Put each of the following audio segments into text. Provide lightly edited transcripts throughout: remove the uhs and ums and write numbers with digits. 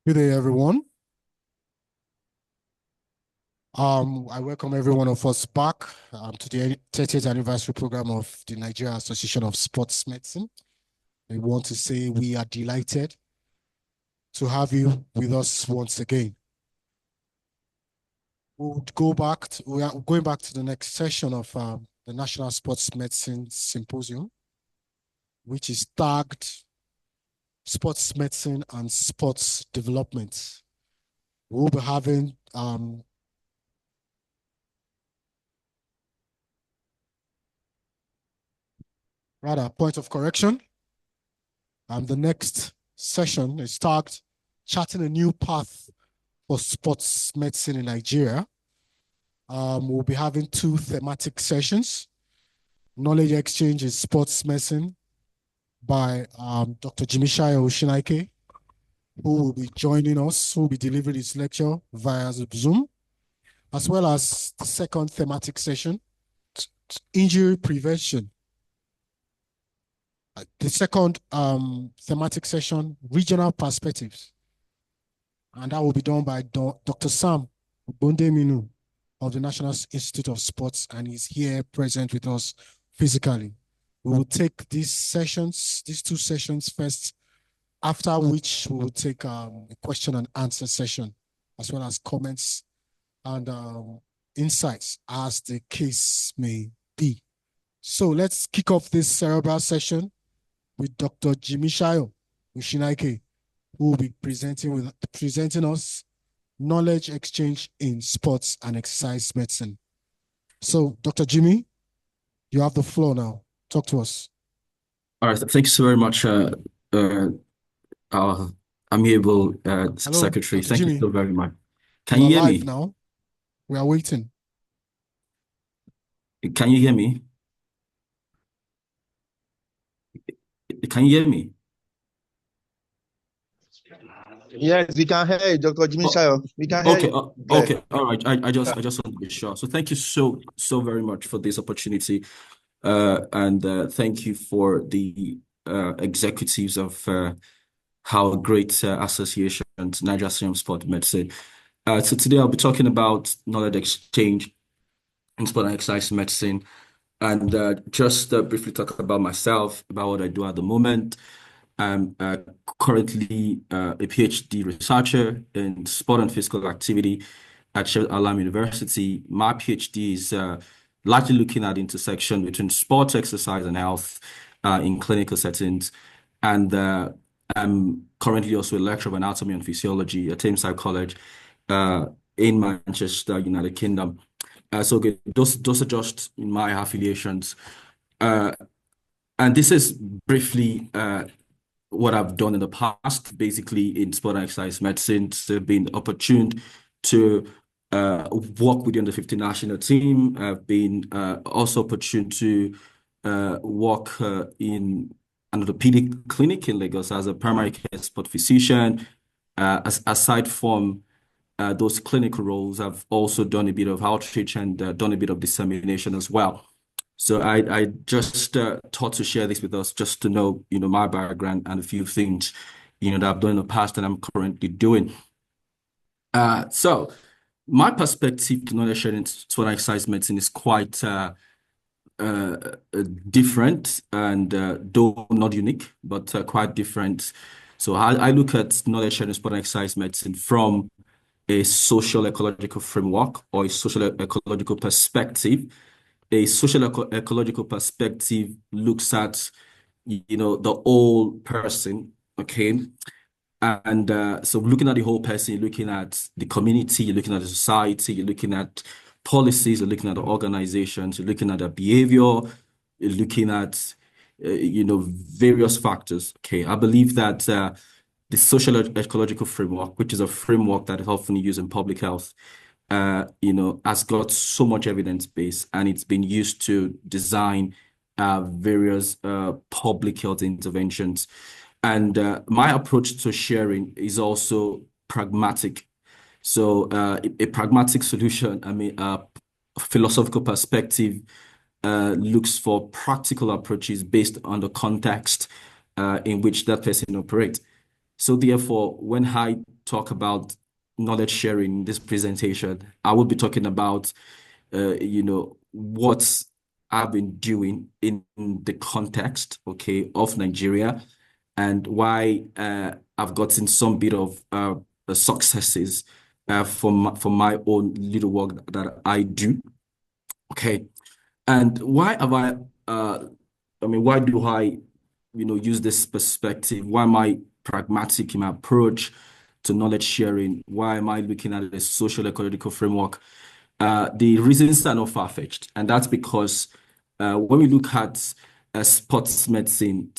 Good day, everyone. I welcome every one of us back to the 30th anniversary program of the Nigerian Association of Sports Medicine. We want to say we are delighted to have you with us once again. We are going back to the next session of the National Sports Medicine Symposium, which is tagged Sports Medicine and Sports Development. We'll be having point of correction. The next session is tagged Charting a New Path for Sports Medicine in Nigeria. We'll be having two thematic sessions. Knowledge Exchange in Sports Medicine by Dr. Jimi Osinaike, who will be joining us, who will be delivering his lecture via Zoom, as well as the second thematic session, Injury Prevention. The second thematic session, Regional Perspectives. And that will be done by Dr. Sam Bondeminu of the National Institute of Sports, and he's here present with us physically. We will take these two sessions first, after which we will take a question and answer session, as well as comments and insights as the case may be. So let's kick off this cerebral session with Dr. Jimi Osinaike, who will be presenting us knowledge exchange in sports and exercise medicine. So, Dr. Jimi, you have the floor now. Talk to us. All right, thanks so very much, amiable secretary. Thank you so very much. Can you hear me now? We are waiting. Can you hear me? Can you hear me? Yes, we can hear you, Dr. Jimi Shayo. We can hear you. Okay, all right. I just want to be sure. So thank you so very much for this opportunity, and thank you for the executives of our great association, Nigerian Association of Sport Medicine. So today I'll be talking about knowledge exchange in sport and exercise medicine, and just briefly talk about myself, about what I do at the moment. I'm currently a PhD researcher in sport and physical activity at Sheffield Hallam University. My PhD is largely looking at the intersection between sport, exercise, and health in clinical settings. And I'm currently also a lecturer of anatomy and physiology at Tameside College in Manchester, United Kingdom. So those are just my affiliations. And this is briefly what I've done in the past, basically in sport and exercise medicine. So I've been opportune to work with the under 15 national team. I've been also opportune to work in an orthopedic clinic in Lagos as a primary care sport physician. Aside from those clinical roles, I've also done a bit of outreach and done a bit of dissemination as well. So I just thought to share this with us, just to know, my background and a few things, that I've done in the past and I'm currently doing. So my perspective to knowledge sharing in sport and exercise medicine is quite different and though not unique, but quite different. So I look at knowledge sharing in sport and exercise medicine from a social ecological framework or a social ecological perspective. A social ecological perspective looks at, the whole person, okay? And so looking at the whole person, you're looking at the community, you're looking at the society, you're looking at policies, you're looking at the organizations, you're looking at the behavior, you're looking at, various factors, okay? I believe that the social ecological framework, which is a framework that is often used in public health, has got so much evidence base, and it's been used to design various public health interventions. And my approach to sharing is also pragmatic. So a pragmatic solution, a philosophical perspective looks for practical approaches based on the context in which that person operates. So therefore, when I talk about knowledge sharing in this presentation, I will be talking about, what I've been doing in the context, okay, of Nigeria, and why I've gotten some bit of successes from my own little work that I do. Okay. And why have why do I, use this perspective? Why am I pragmatic in my approach to knowledge sharing? Why am I looking at a social ecological framework? The reasons are not far-fetched, and that's because when we look at sports medicine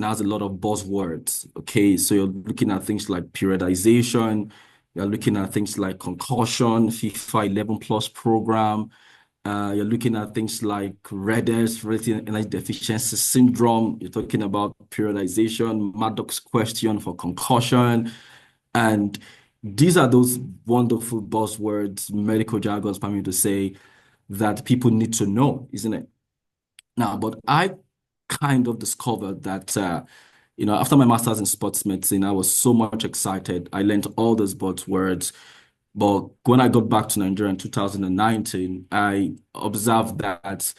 has a lot of buzzwords. Okay, so you're looking at things like periodization, you're looking at things like concussion, FIFA 11 plus program. You're looking at things like REDS, relative energy deficiency syndrome. You're talking about periodization, Maddox's question for concussion. And these are those wonderful buzzwords, medical jargons, permit me to say, that people need to know, isn't it? Now, but I kind of discovered that, after my master's in sports medicine, I was so much excited. I learned all those buzzwords. But when I got back to Nigeria in 2019, I observed that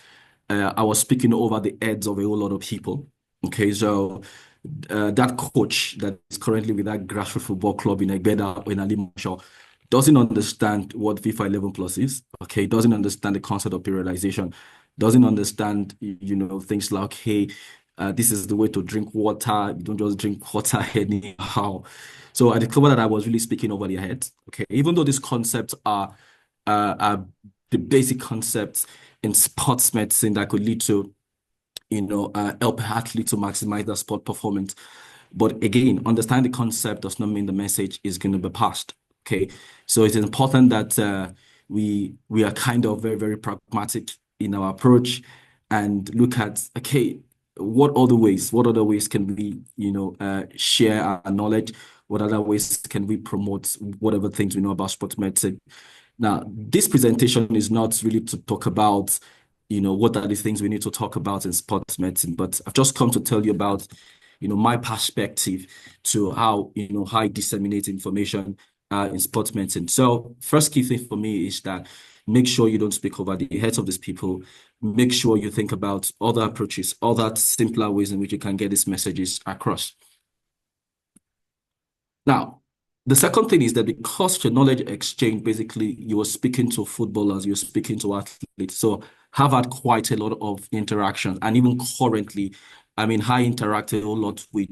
I was speaking over the heads of a whole lot of people. Okay, so that coach that is currently with that grassroots football club in Egbeda or in Alimusho doesn't understand what FIFA 11 plus is. Okay, doesn't understand the concept of periodization, doesn't understand, things like, hey, this is the way to drink water. You don't just drink water anyhow. So I discovered that I was really speaking over their heads. Okay, even though these concepts are the basic concepts in sports medicine that could lead to, help athletes to maximize their sport performance. But again, understanding the concept does not mean the message is going to be passed. Okay, so it's important that we are kind of very, very pragmatic in our approach and look at, okay, what other ways can we, share our knowledge? What other ways can we promote whatever things we know about sports medicine? Now, this presentation is not really to talk about, what are the things we need to talk about in sports medicine, but I've just come to tell you about, my perspective to how, how I disseminate information in sports medicine. So first key thing for me is that make sure you don't speak over the heads of these people. Make sure you think about other approaches, other simpler ways in which you can get these messages across. Now, the second thing is that because your knowledge exchange, basically, you are speaking to footballers, you're speaking to athletes. So have had quite a lot of interactions. And even currently, I interact a whole lot with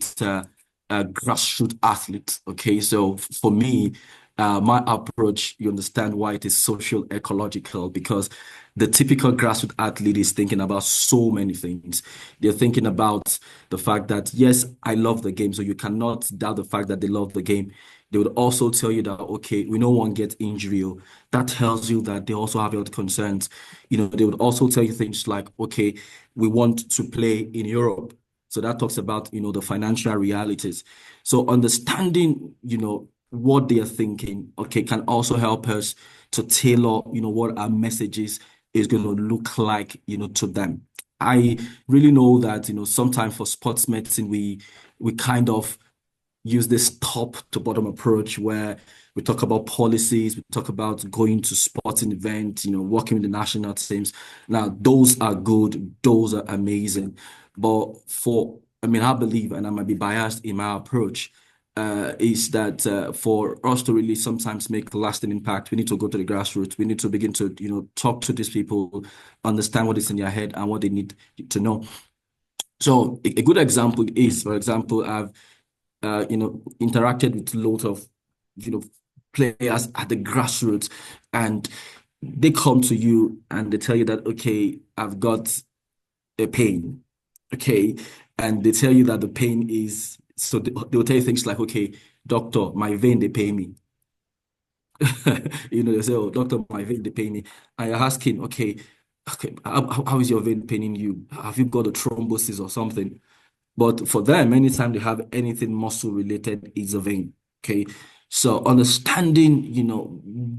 grassroots athletes. Okay, so for me, my approach, you understand why it is social ecological, because the typical grassroots athlete is thinking about so many things. They're thinking about the fact that, yes, I love the game, so you cannot doubt the fact that they love the game. They would also tell you that, okay, we no one gets injury. That tells you that they also have health concerns. They would also tell you things like, okay, we want to play in Europe. So that talks about, the financial realities. So understanding, what they are thinking, okay, can also help us to tailor, what our messages is going to look like, to them. I really know that, sometimes for sports medicine, we kind of use this top to bottom approach where we talk about policies, we talk about going to sporting events, working with the national teams. Now, those are good, those are amazing. But I believe, and I might be biased in my approach, is that for us to really sometimes make a lasting impact, we need to go to the grassroots. We need to begin to, talk to these people, understand what is in their head and what they need to know. So a good example is, for example, I've interacted with a lot of, players at the grassroots, and they come to you and they tell you that, okay, I've got a pain, okay, and they tell you that the pain is, so they'll tell you things like, okay, doctor, my vein, they pay me. They say, oh, doctor, my vein, they pay me. And you're asking, okay, how is your vein paining you? Have you got a thrombosis or something? But for them, anytime they have anything muscle related, it's a vein. Okay. So understanding,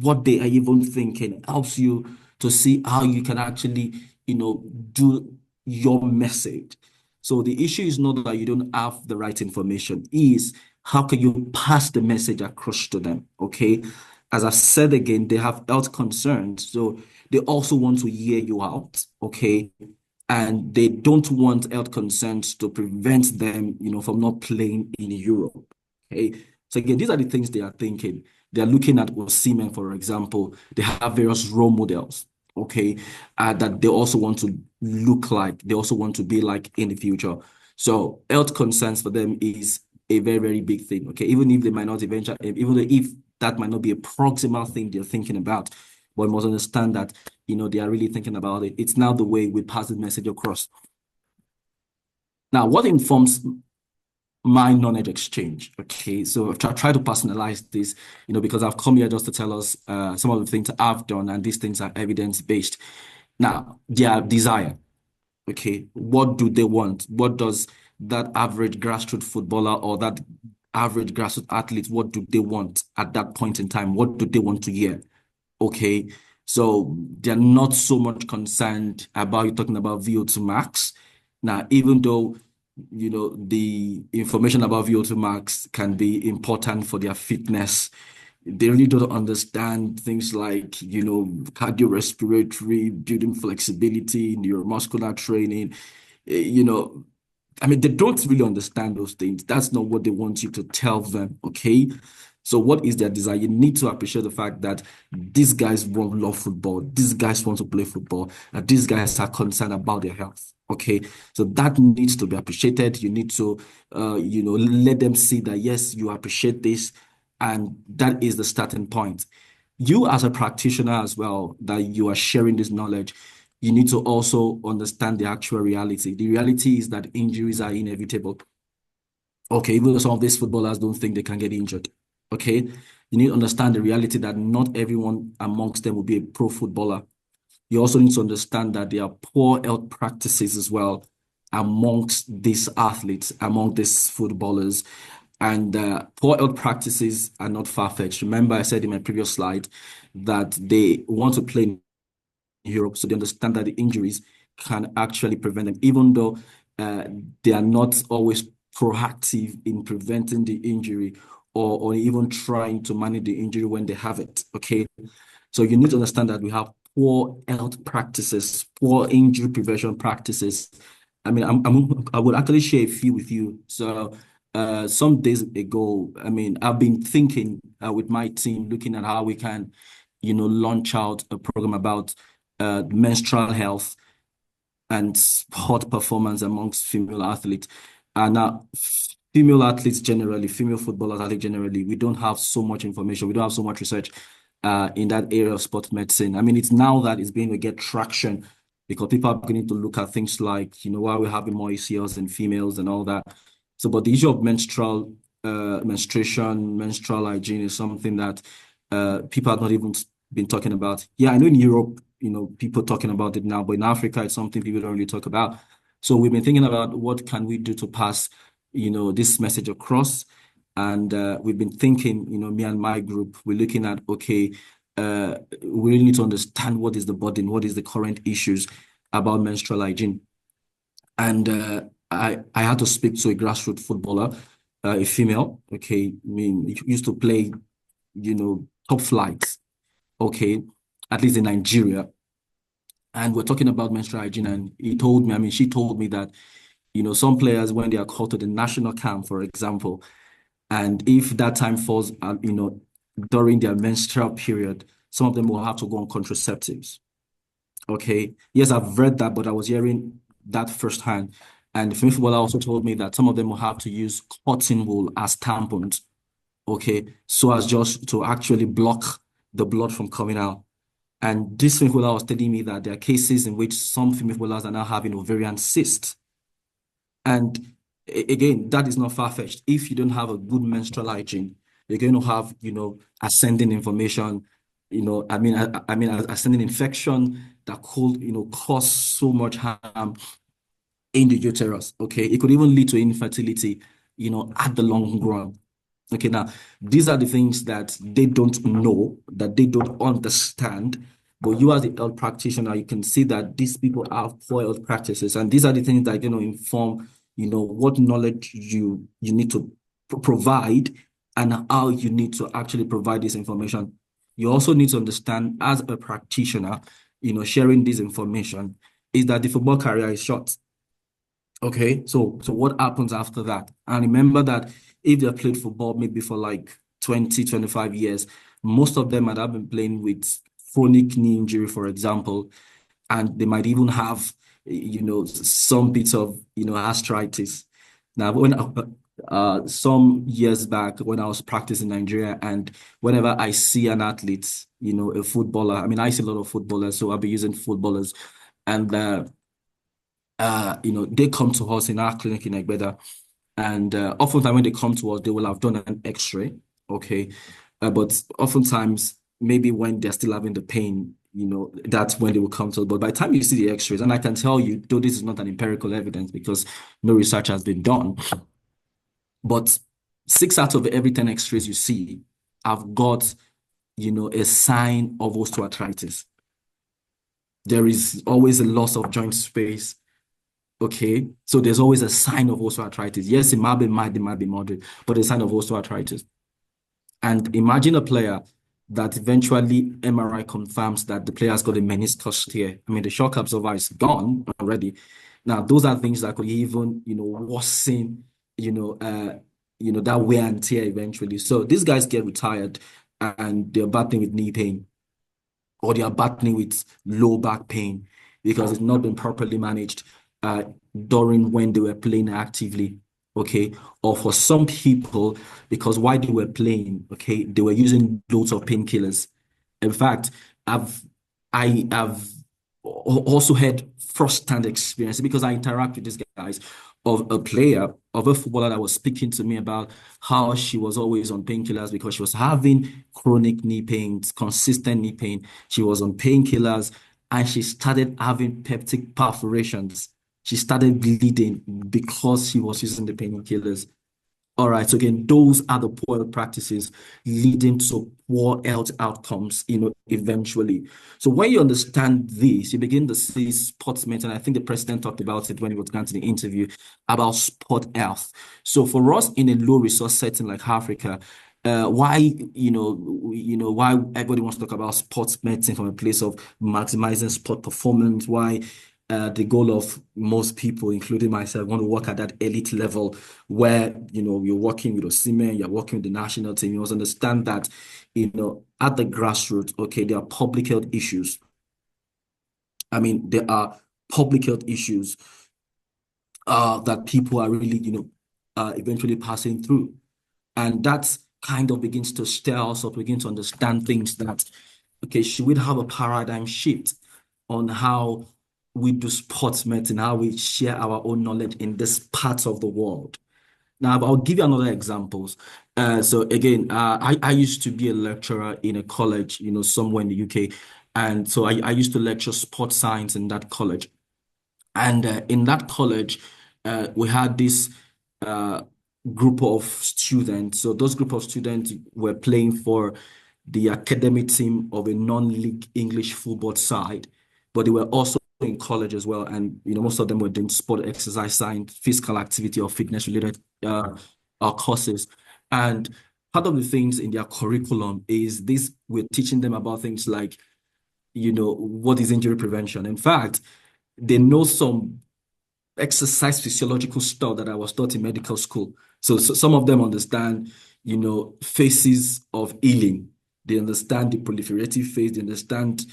what they are even thinking helps you to see how you can actually, do your message. So the issue is not that you don't have the right information, is how can you pass the message across to them? Okay. As I said again, they have health concerns. So they also want to hear you out. Okay. And they don't want health concerns to prevent them, from not playing in Europe. Okay. So again, these are the things they are thinking. They are looking at Osimhen, for example. They have various role models, okay, that they also want to look like. They also want to be like in the future. So health concerns for them is a very, very big thing. Okay, even if they might not eventually, even though if that might not be a proximal thing they're thinking about, but you must understand that they are really thinking about it. It's now the way we pass the message across. Now, what informs my knowledge exchange? Okay, so I've tried to personalize this, because I've come here just to tell us some of the things I've done, and these things are evidence-based. Now, their desire. Okay, what do they want? What does that average grassroots footballer or that average grassroots athlete, what do they want at that point in time? What do they want to hear? Okay, so they're not so much concerned about you talking about VO2 max. Now, even though the information about VO2 max can be important for their fitness, they really don't understand things like, cardiorespiratory, building flexibility, neuromuscular training, they don't really understand those things. That's not what they want you to tell them, okay? So what is their desire? You need to appreciate the fact that these guys want love football. These guys want to play football. And these guys are concerned about their health, okay? So that needs to be appreciated. You need to, let them see that, yes, you appreciate this. And that is the starting point. You as a practitioner as well, that you are sharing this knowledge, you need to also understand the actual reality. The reality is that injuries are inevitable. Okay, even though some of these footballers don't think they can get injured. Okay, you need to understand the reality that not everyone amongst them will be a pro footballer. You also need to understand that there are poor health practices as well amongst these athletes, among these footballers. And poor health practices are not far-fetched. Remember, I said in my previous slide that they want to play in Europe, so they understand that the injuries can actually prevent them, even though they are not always proactive in preventing the injury or even trying to manage the injury when they have it. Okay, so you need to understand that we have poor health practices, poor injury prevention practices. I mean, I would actually share a few with you. So some days ago, I've been thinking with my team, looking at how we can, launch out a program about menstrual health and sport performance amongst female athletes. And now, female athletes generally, female footballers athletes generally, we don't have so much information. We don't have so much research in that area of sports medicine. It's now that it's beginning to get traction because people are beginning to look at things like, why we're having more ACLs in females and all that. So, but the issue of menstruation, menstrual hygiene is something that people have not even been talking about. Yeah, I know in Europe, people talking about it now, but in Africa, it's something people don't really talk about. So we've been thinking about what can we do to pass, this message across. And we've been thinking, me and my group, we're looking at, okay, we really need to understand what is the burden, what is the current issues about menstrual hygiene. And I had to speak to a grassroots footballer, a female, okay, used to play, top flights, okay, at least in Nigeria. And we're talking about menstrual hygiene, and she told me that, some players, when they are called to the national camp, for example, and if that time falls, during their menstrual period, some of them will have to go on contraceptives. Okay. Yes, I've read that, but I was hearing that firsthand. And the footballer also told me that some of them will have to use cotton wool as tampons. Okay. So as just to actually block the blood from coming out. And this female footballer was telling me that there are cases in which some female footballers are now having ovarian cysts. And again, that is not far-fetched. If you don't have a good menstrual hygiene, you're going to have, ascending information, ascending infection that could, cause so much harm in the uterus. Okay. It could even lead to infertility, at the long run. Okay. Now, these are the things that they don't know, that they don't understand. But you as a health practitioner, you can see that these people have poor health practices. And these are the things that are going to inform, what knowledge you need to provide and how you need to actually provide this information. You also need to understand as a practitioner, sharing this information is that the football career is short. Okay, so what happens after that? And remember that if they played football maybe for like 20, 25 years, most of them might have been playing with chronic knee injury, for example, and they might even have, some bits of, arthritis. Now, when some years back when I was practicing in Nigeria, and whenever I see an athlete, a footballer, I mean, I see a lot of footballers, so I'll be using footballers, and they come to us in our clinic in Egbeda, and oftentimes when they come to us, they will have done an X-ray, okay, but oftentimes maybe when they're still having the pain, that's when they will come to us. But by the time you see the X-rays, and I can tell you, though this is not an empirical evidence because no research has been done, but 6 out of every 10 X-rays you see have got, a sign of osteoarthritis. There is always a loss of joint space. Okay, so there's always a sign of osteoarthritis. Yes, it might be mild, it might be moderate, but a sign of osteoarthritis. And imagine a player that eventually MRI confirms that the player has got a meniscus tear. I mean, the shock absorber is gone already. Now, those are things that could even, worsen, that wear and tear eventually. So these guys get retired and they're battling with knee pain, or they are battling with low back pain because it's not been properly managed during when they were playing actively, okay? Or for some people, because while they were playing, okay, they were using loads of painkillers. In fact, I have also had first-hand experience because I interact with these guys of a footballer that was speaking to me about how she was always on painkillers because she was having chronic knee pains, consistent knee pain. She was on painkillers and she started having peptic perforations. She started bleeding because she was using the painkillers. All right. So again, those are the poor practices leading to poor health outcomes, eventually. So when you understand this, you begin to see sports medicine. I think the president talked about it when he was granting the interview about sport health. So for us in a low resource setting like Africa, why why everybody wants to talk about sports medicine from a place of maximizing sport performance? Why the goal of most people, including myself, want to work at that elite level where, you're working with Osimhen, you're working with the national team. You must understand that, at the grassroots, okay, there are public health issues. I mean, there are public health issues that people are really, eventually passing through. And that kind of begins to stir us up, begin to understand things that, okay, should we have a paradigm shift on how we do sports medicine, how we share our own knowledge in this part of the world? Now, I'll give you another examples. So again, I used to be a lecturer in a college, somewhere in the UK. And so I used to lecture sports science in that college. And in that college, we had this group of students. So those group of students were playing for the academic team of a non-league English football side, but they were also in college as well. And, most of them were doing sport, exercise science, physical activity or fitness related courses. And part of the things in their curriculum is this, we're teaching them about things like, what is injury prevention. In fact, they know some exercise physiological stuff that I was taught in medical school. So some of them understand, phases of healing. They understand the proliferative phase. They understand,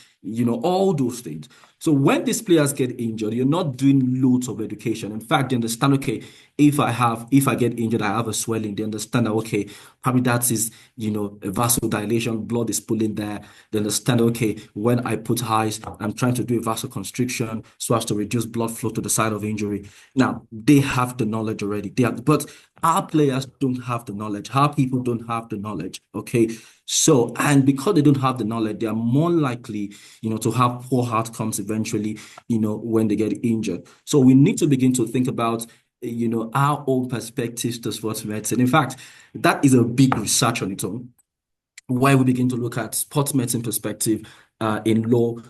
all those things. So when these players get injured, you're not doing loads of education. In fact, they understand, okay, if I get injured, I have a swelling. They understand that, okay, probably that is, a vasodilation, blood is pulling there. They understand, okay, when I put ice, I'm trying to do a vasoconstriction so as to reduce blood flow to the site of injury. Now, they have the knowledge already. But our players don't have the knowledge. Our people don't have the knowledge, okay? So, and because they don't have the knowledge, they are more likely, to have poor outcomes eventually, when they get injured. So we need to begin to think about, our own perspectives to sports medicine. In fact, that is a big research on its own, where we begin to look at sports medicine perspective in low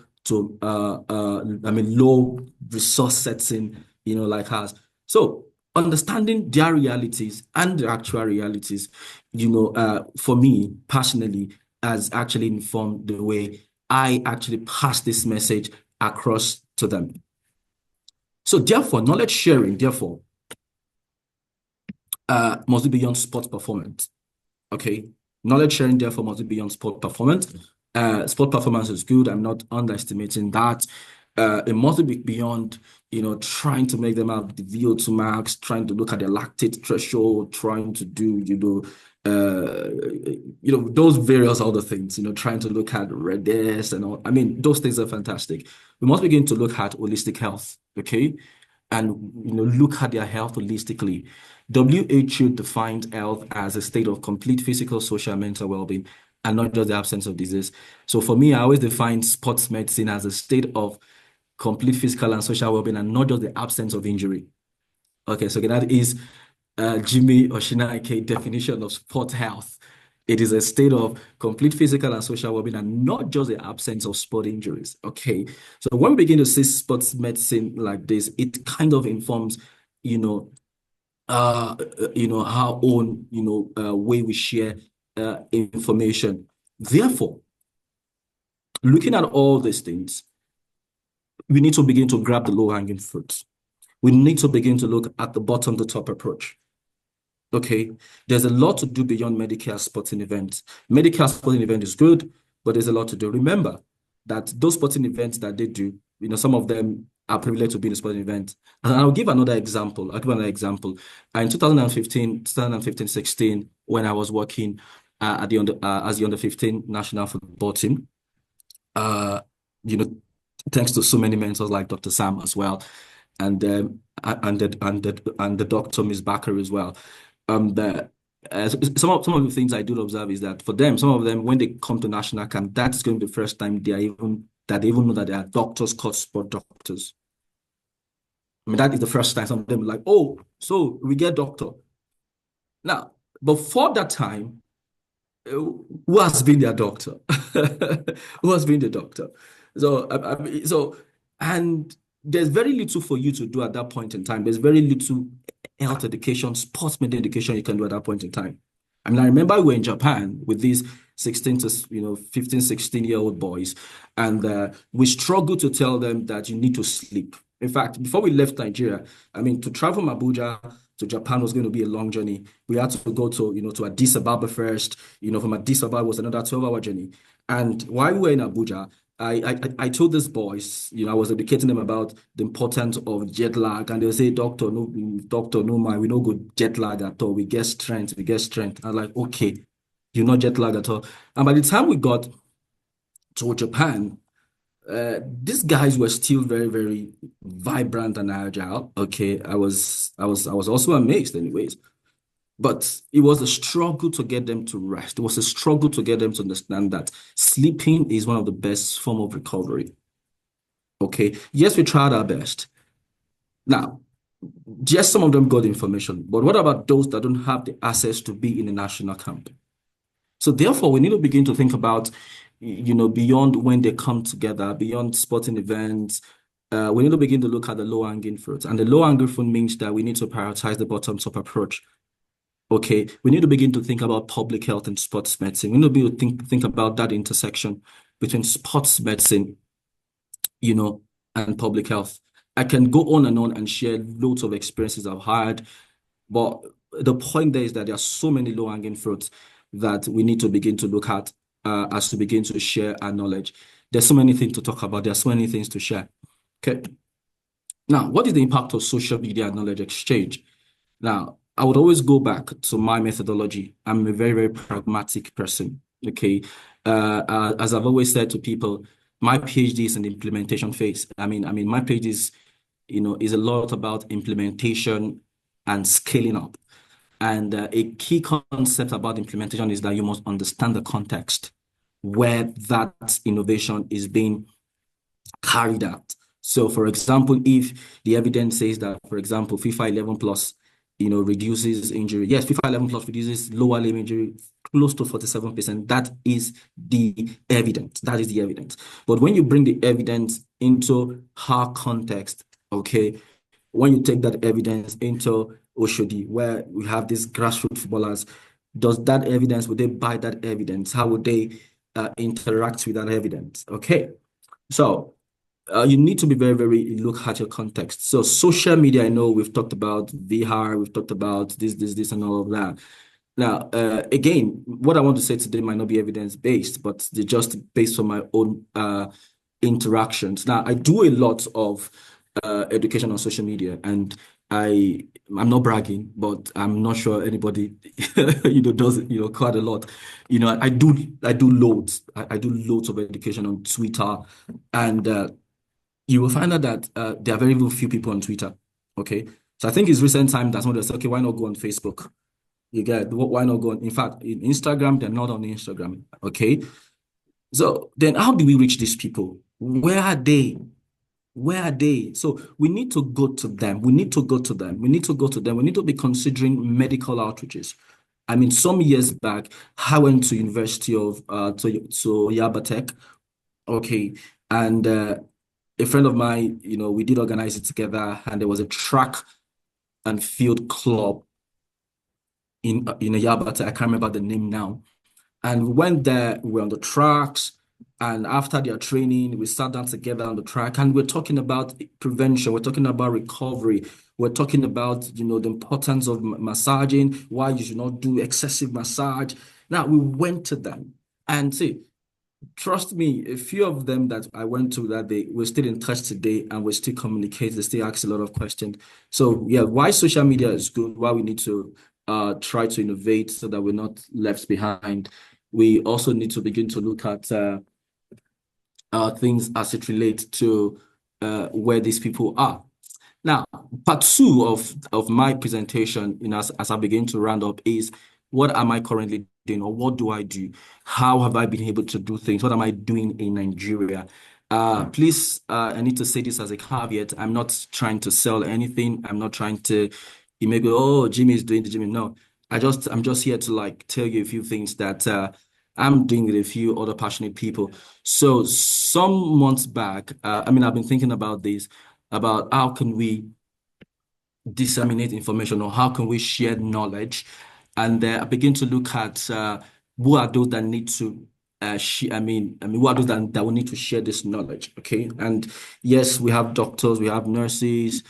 resource setting, like ours. So understanding their realities and the actual realities, for me personally, has actually informed the way I actually pass this message across to them. So therefore, knowledge sharing, must be beyond sport performance. Okay. Knowledge sharing, therefore, must be beyond sport performance. Sport performance is good. I'm not underestimating that. It must be beyond, trying to make them have the VO2 max, trying to look at their lactate threshold, trying to do, those various other things, trying to look at redness and all. I mean, those things are fantastic. We must begin to look at holistic health, okay? And, look at their health holistically. WHO defined health as a state of complete physical, social, and mental well-being, and not just the absence of disease. So for me, I always define sports medicine as a state of complete physical and social well-being, and not just the absence of injury. Okay, so that is Jimi Osinaike definition of sport health. It is a state of complete physical and social well-being, and not just the absence of sport injuries. Okay, so when we begin to see sports medicine like this, it kind of informs, our own, way we share information. Therefore, looking at all these things, we need to begin to grab the low-hanging fruits. We need to begin to look at the bottom-to-top approach. Okay, there's a lot to do beyond Medicare sporting events. Medicare sporting event is good, but there's a lot to do. Remember that those sporting events that they do, some of them are privileged to be in a sporting event. And I'll give another example. In 2015-16, when I was working as the under 15 national football team, thanks to so many mentors like Dr. Sam as well, and the Dr. Ms. Bakar as well. Some of the things I do observe is that for them, some of them, when they come to national camp, that's going to be the first time they even know that they are doctors called sport doctors. I mean, that is the first time some of them are like, oh, so we get doctor. Now, before that time, who has been their doctor? Who has been the doctor? So, and there's very little for you to do at that point in time. There's very little health education, sports medicine education you can do at that point in time. I mean, I remember we were in Japan with these 16 to 15, 16-year-old boys, and we struggled to tell them that you need to sleep. In fact, before we left Nigeria, I mean, to travel from Abuja to Japan was going to be a long journey. We had to go to Addis Ababa first. From Addis Ababa was another 12-hour journey. And while we were in Abuja, I told these boys, I was educating them about the importance of jet lag, and they'll say, doctor, no, man, we don't go jet lag at all. We get strength. I'm like, okay, you're not jet lag at all. And by the time we got to Japan, these guys were still very, very vibrant and agile. Okay, I was also amazed, anyways. But it was a struggle to get them to rest. It was a struggle to get them to understand that sleeping is one of the best form of recovery. Okay, yes, we tried our best. Now, yes, some of them got information, but what about those that don't have the access to be in a national camp? So therefore, we need to begin to think about, beyond when they come together, beyond sporting events. We need to begin to look at the low-hanging fruit. And the low-hanging fruit means that we need to prioritize the bottom-up approach. Okay, we need to begin to think about public health and sports medicine. We need to be able to think about that intersection between sports medicine, and public health. I can go on and share loads of experiences I've had, but the point there is that there are so many low-hanging fruits that we need to begin to look at as we begin to share our knowledge. There's so many things to talk about. There's so many things to share. Okay. Now, what is the impact of social media and knowledge exchange? Now, I would always go back to my methodology. I'm a very, very pragmatic person. Okay. As I've always said to people, my PhD is in the implementation phase. I mean, my PhD is, is a lot about implementation and scaling up. And a key concept about implementation is that you must understand the context where that innovation is being carried out. So, for example, if the evidence says that, for example, FIFA 11 plus, reduces injury. Yes, FIFA 11 plus reduces lower limb injury close to 47%. That is the evidence. But when you bring the evidence into her context, okay, when you take that evidence into Oshodi, where we have these grassroots footballers, does that evidence, would they buy that evidence? How would they interact with that evidence? Okay, so you need to be very, very look at your context. So social media, I know we've talked about VR, we've talked about this, and all of that. Now, again, what I want to say today might not be evidence-based, but they're just based on my own interactions. Now, I do a lot of education on social media, and I'm not bragging, but I'm not sure anybody does quite a lot. I do loads. I do loads of education on Twitter, and you will find out that there are very few people on Twitter. Okay, so I think it's recent time that someone said, okay, why not go on Facebook? You get why not go on? In fact, in Instagram, they're not on Instagram. Okay, so then how do we reach these people? Where are they? Where are they? So we need to go to them. We need to go to them. We need to go to them. We need to be considering medical outreaches. I mean, some years back, I went to University of to Yaba Tech. Okay, and a friend of mine, we did organize it together, and there was a track and field club in Yaba Tech. I can't remember the name now. And we went there, we were on the tracks, and after their training, we sat down together on the track, and we're talking about prevention, we're talking about recovery, we're talking about, the importance of massaging, why you should not do excessive massage. Now, we went to them, and see, trust me, a few of them that I went to that day, we're still in touch today, and we still communicate, they still ask a lot of questions. So yeah, why social media is good, why we need to try to innovate so that we're not left behind. We also need to begin to look at things as it relates to where these people are. Now, part two of my presentation, as I begin to round up, is what am I currently doing, or what do I do? How have I been able to do things? What am I doing in Nigeria? Please, I need to say this as a caveat. I'm not trying to sell anything. I'm not trying to maybe, oh, Jimmy is doing the Jimmy. No, I'm just here to tell you a few things that I'm doing with a few other passionate people. So some months back, I've been thinking about this, about how can we disseminate information, or how can we share knowledge, and I begin to look at who are those that need to who are those that will need to share this knowledge. Okay, and yes, we have doctors, we have nurses,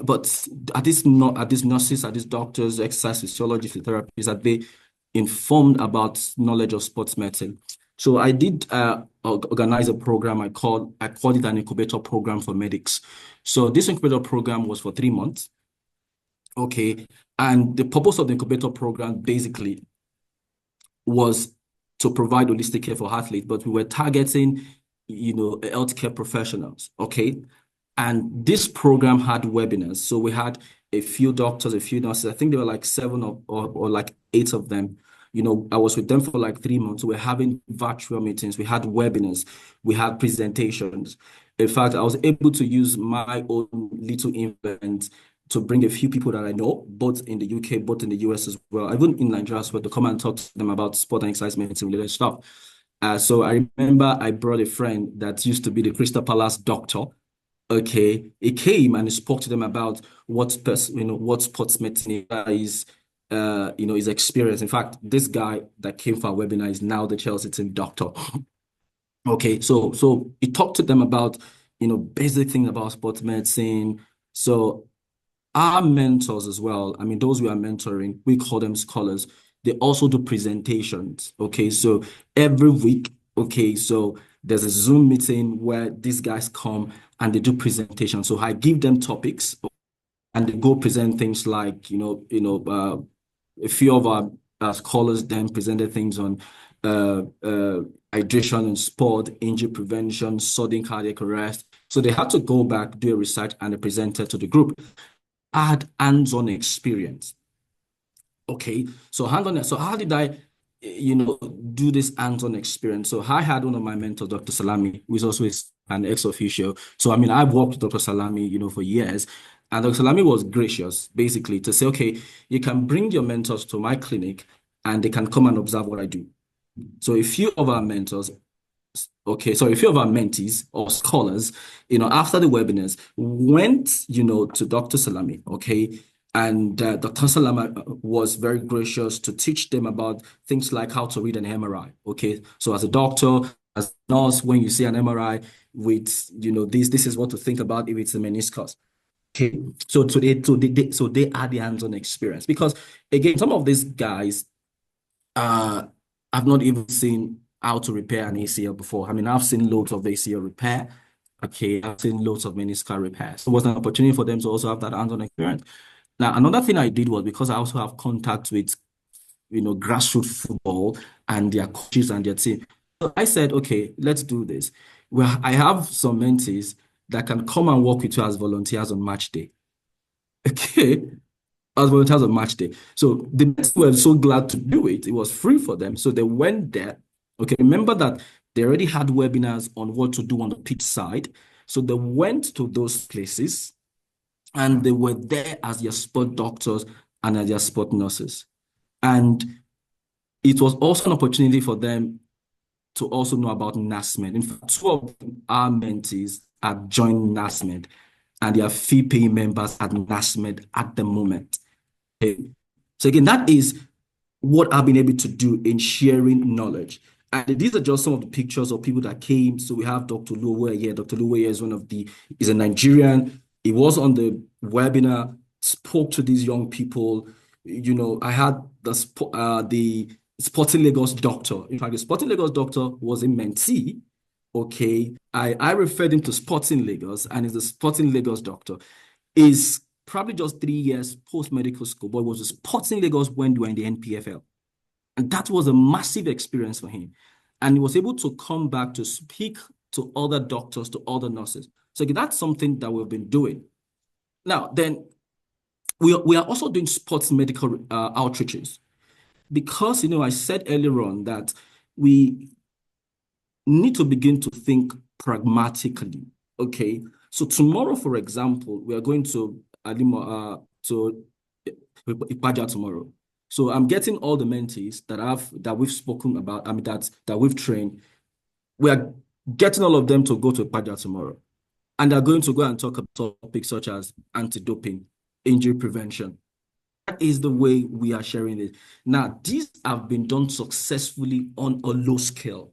but are these nurses, are these doctors, exercise physiologists, therapists, are they informed about knowledge of sports medicine? So I did organize a program. I called it an incubator program for medics. So this incubator program was for 3 months. Okay, and the purpose of the incubator program basically was to provide holistic care for athletes, but we were targeting, healthcare professionals. Okay, and this program had webinars. So we had a few doctors, a few nurses. I think there were like 7 or like 8 of them. I was with them for like 3 months. We're having virtual meetings. We had webinars. We had presentations. In fact, I was able to use my own little influence to bring a few people that I know, both in the UK, both in the US as well, even in Nigeria as well, to come and talk to them about sport and exercise medicine related stuff. So I remember I brought a friend that used to be the Crystal Palace doctor. Okay, he came and he spoke to them about what sports medicine is, his experience. In fact, this guy that came for our webinar is now the Chelsea team doctor. Okay, so he talked to them about, basic things about sports medicine. So our mentors as well, those we are mentoring, we call them scholars. They also do presentations. Okay, so every week, okay, so there's a Zoom meeting where these guys come and they do presentations. So I give them topics and they go present things like, a few of our scholars then presented things on hydration and sport, injury prevention, sudden cardiac arrest. So they had to go back, do a research, and they presented to the group. I had hands-on experience. Okay, so so how did I, do this hands-on experience? So I had one of my mentors, Dr. Salami, who is also an ex-officio. So I've worked with Dr. Salami, for years, and Dr. Salami was gracious, basically, to say, okay, you can bring your mentors to my clinic, and they can come and observe what I do. So a few of our mentors okay, sorry, a few of our mentees or scholars, after the webinars went, to Dr. Salami, okay, and Dr. Salami was very gracious to teach them about things like how to read an MRI, okay. So as a doctor, as a nurse, when you see an MRI with, this is what to think about if it's a meniscus. Okay, so they had the hands-on experience because again, some of these guys I've not even seen how to repair an ACL before. I mean, I've seen loads of ACL repair. Okay, I've seen loads of meniscal repairs. So it was an opportunity for them to also have that hands-on experience. Now, another thing I did was because I also have contact with, grassroots football and their coaches and their team. So I said, okay, let's do this. Well, I have some mentees that can come and work with you as volunteers on match day. Okay, as volunteers on match day. So the Mets were so glad to do it. It was free for them. So they went there. Okay, remember that they already had webinars on what to do on the pitch side. So they went to those places and they were there as their sport doctors and as their sport nurses. And it was also an opportunity for them to also know about NASMED. In fact, two of our mentees have joined NASMED and they are fee-paying members at NASMED at the moment. Okay. So again, that is what I've been able to do in sharing knowledge. And these are just some of the pictures of people that came. So we have Dr. Luwe here. Dr. Luwe is a Nigerian. He was on the webinar, spoke to these young people. I had the Sporting Lagos doctor. In fact, the Sporting Lagos doctor was a mentee. Okay. I referred him to Sporting Lagos, and he's the Sporting Lagos doctor. Is probably just 3 years post-medical school, but it was a Sporting Lagos when they were in the NPFL. And that was a massive experience for him. And he was able to come back to speak to other doctors, to other nurses. So that's something that we've been doing. Now, then, we are also doing sports medical outreaches. Because, I said earlier on that we need to begin to think pragmatically, okay? So tomorrow, for example, we are going to Ipaja tomorrow. So I'm getting all the mentees that we've spoken about, that we've trained. We are getting all of them to go to Ipaja tomorrow. And they're going to go and talk about topics such as anti-doping, injury prevention. That is the way we are sharing it. Now, these have been done successfully on a low scale.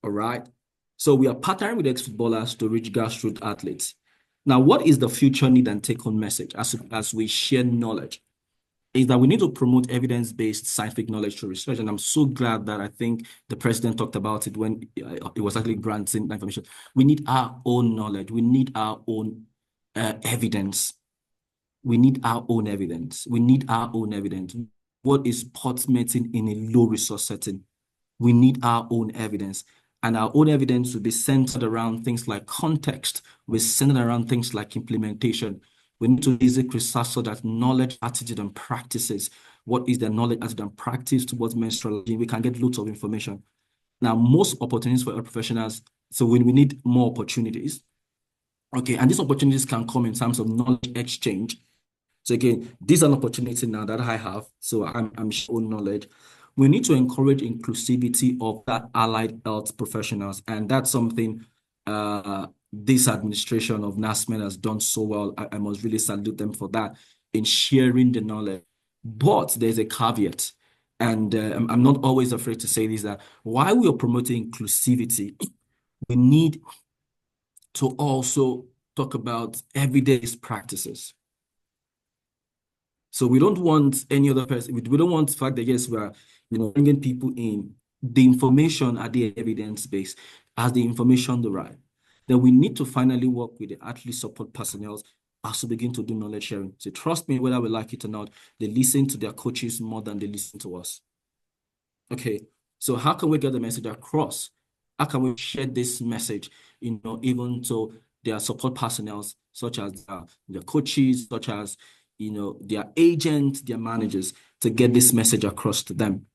All right. So we are partnering with ex-footballers to reach grassroots athletes. Now, what is the future need and take-home message as we share knowledge? Is that we need to promote evidence-based scientific knowledge through research. And I'm so glad that I think the president talked about it when it was actually granting that information. We need our own knowledge. We need our own evidence. We need our own evidence. We need our own evidence. What is sports medicine in a low resource setting? We need our own evidence. And our own evidence will be centered around things like context. We're centered around things like implementation. We need to basic research so that knowledge, attitude, and practices. What is the knowledge, attitude, and practice towards menstrual hygiene? We can get loads of information. Now, most opportunities for our professionals, so we need more opportunities. Okay, and these opportunities can come in terms of knowledge exchange. So again, this is an opportunity now that I have. So I'm showing knowledge. We need to encourage inclusivity of that allied health professionals. And that's something this administration of NASMED has done so well. I must really salute them for that in sharing the knowledge. But there's a caveat. And I'm not always afraid to say this, that while we are promoting inclusivity, we need to also talk about everyday practices. So we don't want any other person. We don't want the fact that, yes, we are, bringing people in. The information at the evidence base, as the information the right. Then we need to finally work with the athlete support personnel as to begin to do knowledge sharing. So trust me, whether we like it or not, they listen to their coaches more than they listen to us. Okay, so how can we get the message across? How can we share this message, even to their support personnel, such as their coaches, such as their agents, their managers, to get this message across to them.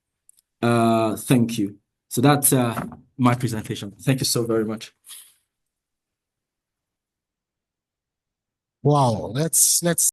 Thank you. So that's my presentation. Thank you so very much. Wow, let's